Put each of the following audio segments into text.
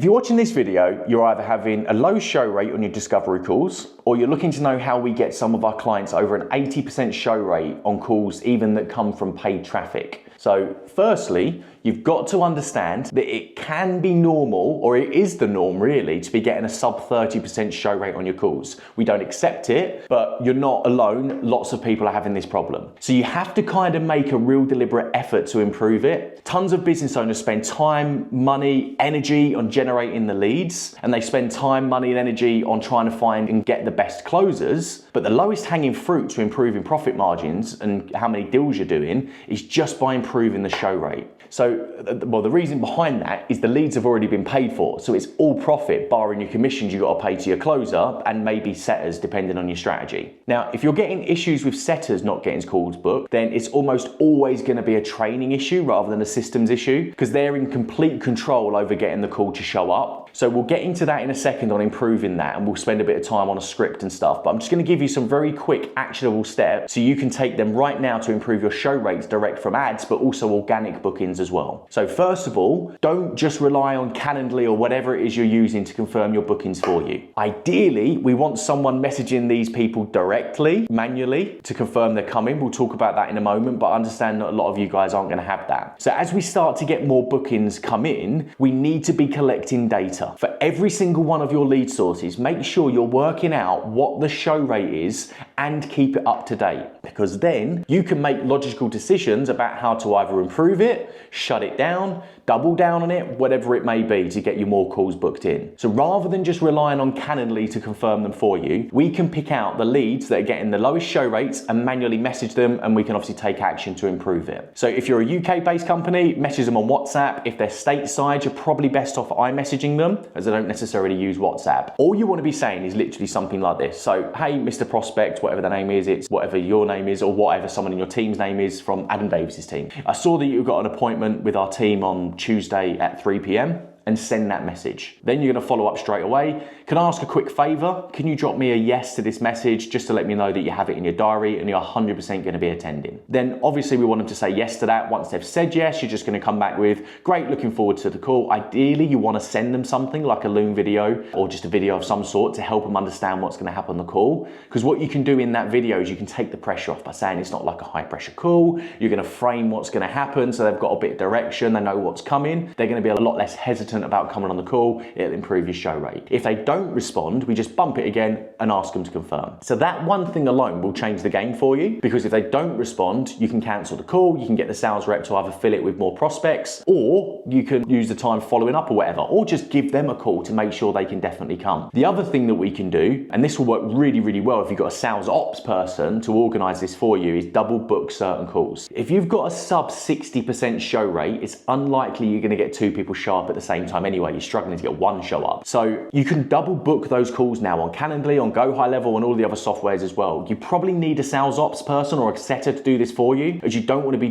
If you're watching this video, you're either having a low show rate on your discovery calls, or you're looking to know how we get some of our clients over an 80% show rate on calls even that come from paid traffic. So firstly, you've got to understand that it can be normal, or it is the norm really, to be getting a sub 30% show rate on your calls. We don't accept it, but you're not alone. Lots of people are having this problem. So you have to kind of make a real deliberate effort to improve it. Tons of business owners spend time, money, energy on generating the leads, and they spend time, money, and energy on trying to find and get the best closers. But the lowest hanging fruit to improving profit margins and how many deals you're doing is just by improving the show rate. So, well, the reason behind that is the leads have already been paid for. So it's all profit, barring your commissions you got to pay to your closer and maybe setters, depending on your strategy. Now, if you're getting issues with setters not getting calls booked, then it's almost always going to be a training issue rather than a systems issue, because they're in complete control over getting the call to show up. So we'll get into that in a second on improving that, and we'll spend a bit of time on a script and stuff. But I'm just going to give you some very quick actionable steps so you can take them right now to improve your show rates direct from ads, but also organic bookings as well. So first of all, don't just rely on Calendly or whatever it is you're using to confirm your bookings for you. Ideally, we want someone messaging these people directly, manually, to confirm they're coming. We'll talk about that in a moment, but I understand that a lot of you guys aren't going to have that. So as we start to get more bookings come in, we need to be collecting data. For every single one of your lead sources, make sure you're working out what the show rate is and keep it up to date, because then you can make logical decisions about how to either improve it, shut it down, double down on it, whatever it may be to get you more calls booked in. So rather than just relying on Calendly to confirm them for you, we can pick out the leads that are getting the lowest show rates and manually message them, and we can obviously take action to improve it. So if you're a UK-based company, message them on WhatsApp. If they're stateside, you're probably best off iMessaging them, as I don't necessarily use WhatsApp. All you want to be saying is literally something like this. So, hey, Mr. Prospect, whatever the name is, it's whatever your name is or whatever someone in your team's name is from Adam Davis's team. I saw that you got an appointment with our team on Tuesday at 3 p.m. and send that message. Then you're gonna follow up straight away. Can I ask a quick favor? Can you drop me a yes to this message just to let me know that you have it in your diary and you're 100% gonna be attending? Then obviously we want them to say yes to that. Once they've said yes, you're just gonna come back with, great, looking forward to the call. Ideally, you wanna send them something like a Loom video or just a video of some sort to help them understand what's gonna happen on the call. Because what you can do in that video is you can take the pressure off by saying it's not like a high pressure call. You're gonna frame what's gonna happen so they've got a bit of direction, they know what's coming. They're gonna be a lot less hesitant about coming on the call. It'll improve your show rate. If they don't respond, we just bump it again and ask them to confirm. So that one thing alone will change the game for you, because if they don't respond, you can cancel the call, you can get the sales rep to either fill it with more prospects, or you can use the time following up or whatever, or just give them a call to make sure they can definitely come. The other thing that we can do, and this will work really, really well if you've got a sales ops person to organize this for you, is double book certain calls. If you've got a sub 60% show rate, it's unlikely you're gonna get two people show up at the same time anyway. You're struggling to get one show up. So you can double book those calls now on Calendly, on Go High Level, and all the other softwares as well. You probably need a sales ops person or a setter to do this for you, as you don't want to be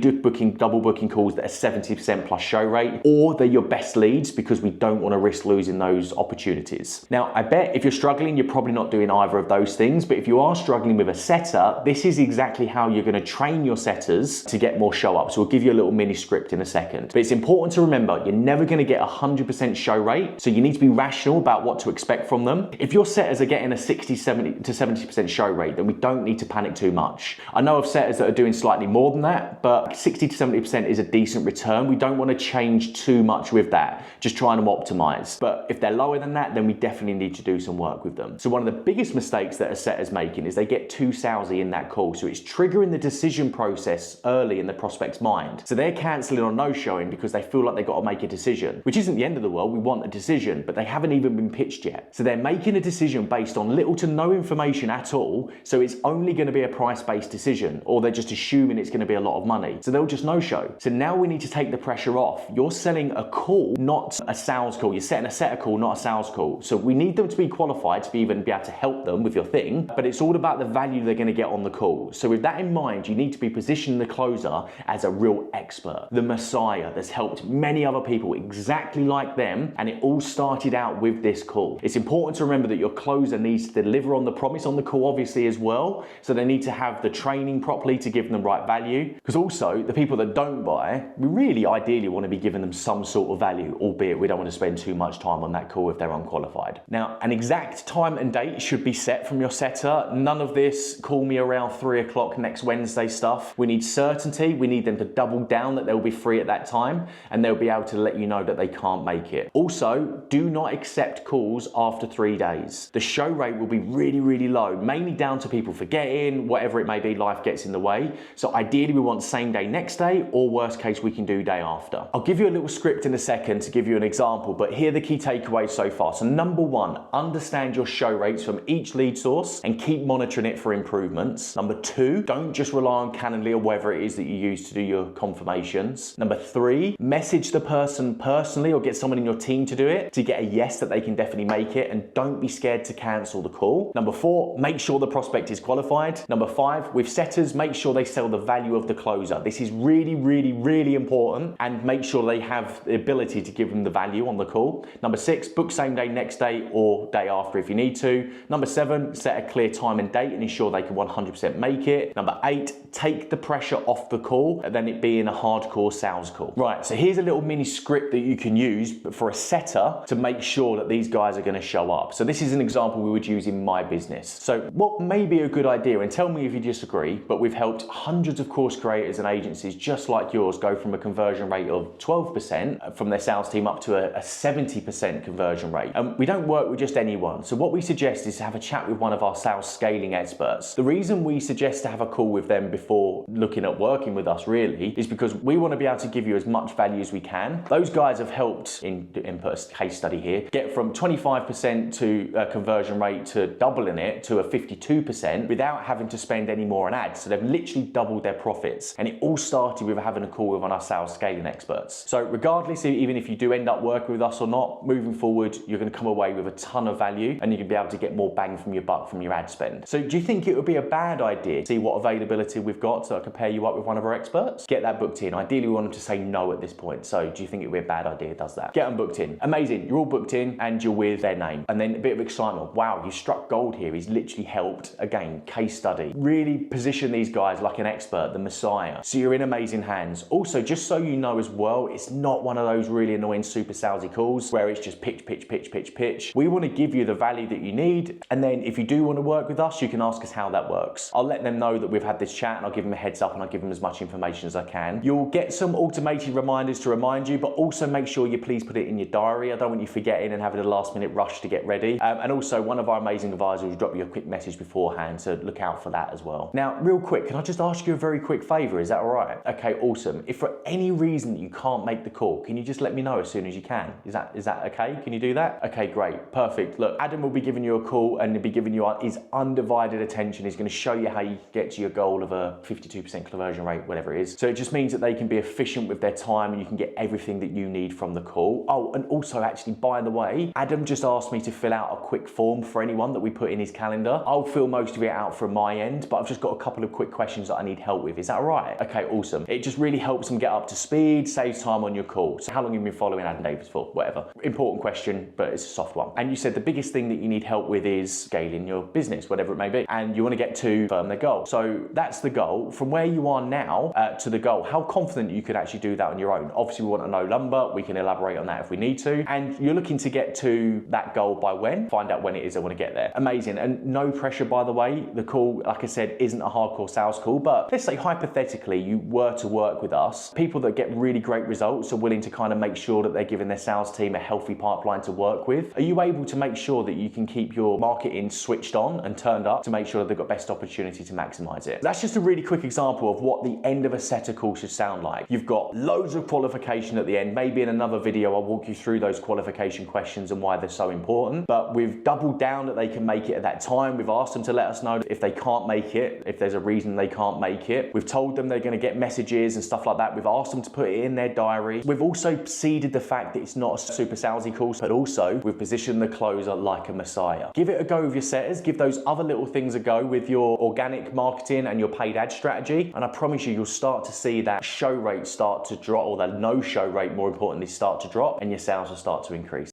double booking calls that are 70% plus show rate, or they're your best leads, because we don't want to risk losing those opportunities. Now, I bet if you're struggling, you're probably not doing either of those things, but if you are struggling with a setter, this is exactly how you're going to train your setters to get more show up. So we'll give you a little mini script in a second. But it's important to remember, you're never going to get 100% show rate, so you need to be rational about what to expect from them. If your setters are getting a 70% show rate, then we don't need to panic too much. I know of setters that are doing slightly more than that, but 60 to 70% is a decent return. We don't want to change too much with that, just trying to optimize. But if they're lower than that, then we definitely need to do some work with them. So one of the biggest mistakes that a setter's making is they get too salesy in that call. So it's triggering the decision process early in the prospect's mind. So they're canceling or no-showing because they feel like they've got to make a decision, which isn't the end of the world. We want a decision, but they haven't even been pitched yet. So they're making a decision based on little to no information at all. So it's only going to be a price-based decision, or they're just assuming it's going to be a lot of money. So they'll just no-show. So now we need to take the pressure off. You're selling a call, not a sales call. You're setting a setter call, not a sales call. So we need them to be qualified to even be able to help them with your thing, but it's all about the value they're going to get on the call. So with that in mind, you need to be positioning the closer as a real expert, the messiah that's helped many other people exactly like like them, and it all started out with this call. It's important to remember that your closer needs to deliver on the promise on the call, obviously, as well. So they need to have the training properly to give them the right value. Because also, the people that don't buy, we really ideally want to be giving them some sort of value, albeit we don't want to spend too much time on that call if they're unqualified. Now, an exact time and date should be set from your setter. None of this call me around 3 o'clock next Wednesday stuff. We need certainty. We need them to double down that they'll be free at that time, and they'll be able to let you know that they can't make it. Also, do not accept calls after 3 days. The show rate will be really, really low, mainly down to people forgetting, whatever it may be, life gets in the way. So ideally we want same day, next day, or worst case we can do day after. I'll give you a little script in a second to give you an example, but here are the key takeaways so far. So number one, understand your show rates from each lead source and keep monitoring it for improvements. Number two, don't just rely on Calendly or whatever it is that you use to do your confirmations. Number three, message the person personally or get someone in your team to do it to get a yes that they can definitely make it, and don't be scared to cancel the call. Number four, make sure the prospect is qualified. Number five, with setters, make sure they sell the value of the closer. This is really, really, really important, and make sure they have the ability to give them the value on the call. Number six, book same day, next day, or day after if you need to. Number seven, set a clear time and date and ensure they can 100% make it. Number eight, take the pressure off the call, and then it being a hardcore sales call. Right, so here's a little mini script that you can use for a setter to make sure that these guys are going to show up. So this is an example we would use in my business. So what may be a good idea, and tell me if you disagree, but we've helped hundreds of course creators and agencies just like yours go from a conversion rate of 12% from their sales team up to a 70% conversion rate. And we don't work with just anyone. So what we suggest is to have a chat with one of our sales scaling experts. The reason we suggest to have a call with them before looking at working with us really is because we want to be able to give you as much value as we can. Those guys have helped, in put a case study here, get from 25% to a conversion rate to doubling it to a 52% without having to spend any more on ads. So they've literally doubled their profits. And it all started with having a call with one of our sales scaling experts. So regardless, even if you do end up working with us or not, moving forward, you're going to come away with a ton of value, and you're going to be able to get more bang from your buck from your ad spend. So do you think it would be a bad idea to see what availability we've got so I can pair you up with one of our experts? Get that booked in. Ideally, we want them to say no at this point. So do you think it would be a bad idea? Does that? Get them booked in. Amazing. You're all booked in and you're with their name. And then a bit of excitement. Wow, you struck gold here. He's literally helped. Again, case study. Really position these guys like an expert, the messiah. So you're in amazing hands. Also, just so you know as well, it's not one of those really annoying super salesy calls where it's just pitch, pitch, pitch, pitch, pitch. We want to give you the value that you need. And then if you do want to work with us, you can ask us how that works. I'll let them know that we've had this chat, and I'll give them a heads up, and I'll give them as much information as I can. You'll get some automated reminders to remind you, but also make sure you please put it in your diary. I don't want you forgetting and having a last minute rush to get ready. And also one of our amazing advisors will drop you a quick message beforehand, so look out for that as well. Now, real quick, can I just ask you a very quick favor? Is that all right? Okay, awesome. If for any reason you can't make the call, can you just let me know as soon as you can? Is that okay? Can you do that? Okay, great, perfect. Look, Adam will be giving you a call, and he'll be giving you his undivided attention. He's going to show you how you get to your goal of a 52% conversion rate, whatever it is. So it just means that they can be efficient with their time, and you can get everything that you need from the call. Oh, and also actually, by the way, Adam just asked me to fill out a quick form for anyone that we put in his calendar. I'll fill most of it out from my end, but I've just got a couple of quick questions that I need help with. Is that all right? Okay, awesome. It just really helps them get up to speed, saves time on your call. So how long have you been following Adam Davis for? Whatever. Important question, but it's a soft one. And you said the biggest thing that you need help with is scaling your business, whatever it may be, and you want to get to firm their goal. So that's the goal. From where you are now to the goal, how confident you could actually do that on your own? Obviously, we want to know number. We can elaborate on that if we need to. And you're looking to get to that goal by when? Find out when it is I want to get there. Amazing. And no pressure, by the way. The call, like I said, isn't a hardcore sales call, but let's say hypothetically you were to work with us. People that get really great results are willing to kind of make sure that they're giving their sales team a healthy pipeline to work with. Are you able to make sure that you can keep your marketing switched on and turned up to make sure that they've got best opportunity to maximize it? That's just a really quick example of what the end of a setter call should sound like. You've got loads of qualification at the end. Maybe in another video I'll walk you through those qualification questions and why they're so important, but we've doubled down that they can make it at that time. We've asked them to let us know if they can't make it, if there's a reason they can't make it. We've told them they're going to get messages and stuff like that. We've asked them to put it in their diary. We've also seeded the fact that it's not a super salesy call, but also we've positioned the closer like a messiah. Give it a go with your setters. Give those other little things a go with your organic marketing and your paid ad strategy, and I promise you, you'll start to see that show rate start to drop, or the no show rate, more importantly, start to drop and your sales will start to increase.